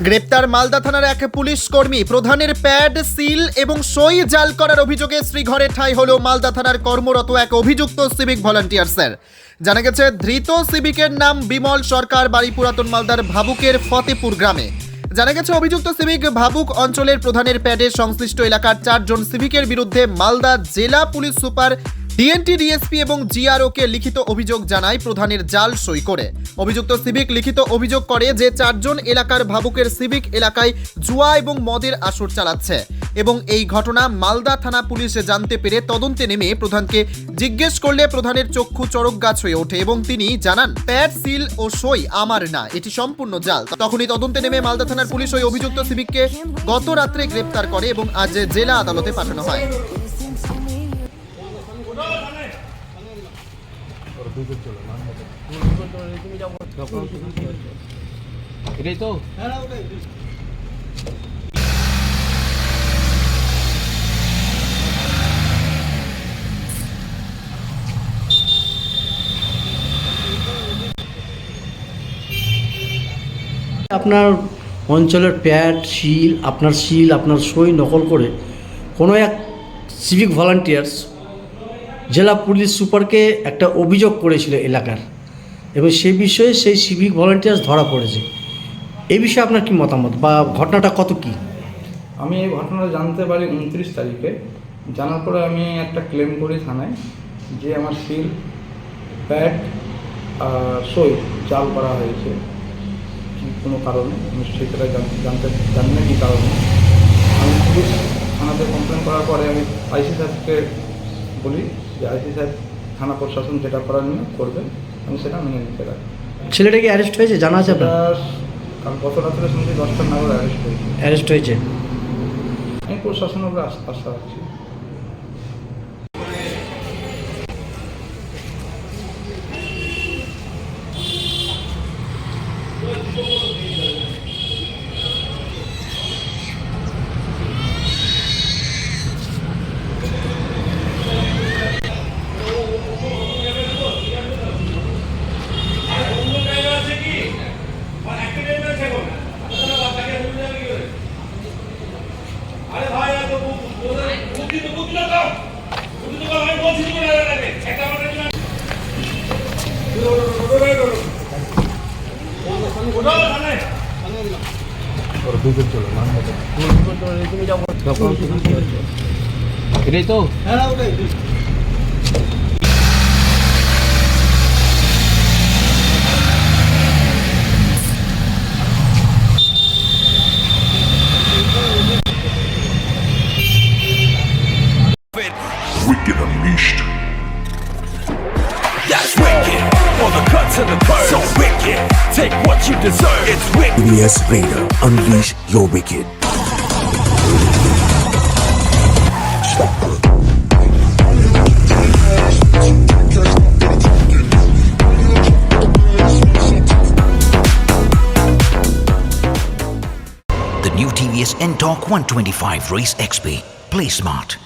গ্রেপ্তার মালদা থানার এক পুলিশ কর্মী। প্রধানের প্যাড, সিল এবং সই জাল করার অভিযোগে শ্রীঘরে ঠাঁই হলো মালদা থানার কর্মরত এক অভিযুক্ত সিভিক ভলান্টিয়ার্সের। জানা গেছে, ধৃত সিভিকের নাম বিমল সরকার, বাড়ি পুরাতন মালদার ভাবুকের ফতেপুর গ্রামে। জানা গেছে, অভিযুক্ত সিভিক ভাবুক অঞ্চলের প্রধানের প্যাডে সংশ্লিষ্ট এলাকার 4 জন সিভিকের বিরুদ্ধে মালদা জেলা পুলিশ সুপার, ডিএনটি, ডিএসপি এবং জিআরওকে লিখিত অভিযোগ জানায় প্রধানের জাল সই করে। অভিযুক্ত সিভিক লিখিত অভিযোগ করে যে 4 জন এলাকার ভাবুকের সিভিক এলাকায় জুয়া এবং মদের আসর চালাচ্ছে এবং এই ঘটনা মালদা থানা পুলিশ জানতে পেরে তদন্তে নেমে প্রধানকে জিজ্ঞেস করলে প্রধানের চক্ষু চড়ক গাছ হয়ে ওঠে এবং তিনি জানান, প্যাড, সিল ও সই আমার না, এটি সম্পূর্ণ জাল। তখনই তদন্তে নেমে মালদা থানার পুলিশ ওই অভিযুক্ত সিভিককে গত রাত্রে গ্রেপ্তার করে এবং আজ জেলা আদালতে পাঠানো হয়। এটাই তো আপনার অঞ্চলের প্যাড, আপনার সই নকল করে কোনো এক সিভিক ভলান্টিয়ার্স জেলা পুলিশ সুপারকে একটা অভিযোগ করেছিল এলাকার, এবং সেই বিষয়ে সেই সিভিক ভলান্টিয়ার্স ধরা পড়েছে। এই বিষয়ে আপনার কি মতামত বা ঘটনাটা কত কি? আমি এই ঘটনাটা জানতে পারি 29 তারিখে। জানার পরে আমি একটা ক্লেম করি থানায় যে আমার সিল, প্যাড আর সই জাল করা হয়েছে কি কোনো কারণে, আমি সেটা জানি না কী কারণে। আমি পুলিশ থানাতে কমপ্লেন করার পরে আমি আইসি সাহেবকে বলি যে আইসি সাহেব থানা প্রশাসন যেটা করার নিয়ে করবে, আমি সেটা মেনে নিতে পারি। ছেলেটাকে অ্যারেস্ট হয়েছে জানা আছে আপনার? কাল গত রাত্রে শুনছি 10টার নাগাদ অ্যারেস্ট হয়েছে। আমি প্রশাসনের উপরে আস্থা রাখছি। এটাই তো Wicked Unleashed. That's wicked. For the cuts and the curves. So wicked. Take what you deserve. It's wicked. TVS Raider. Unleash your wicked. The new TVS N-Torque 125 Race XP. Play smart.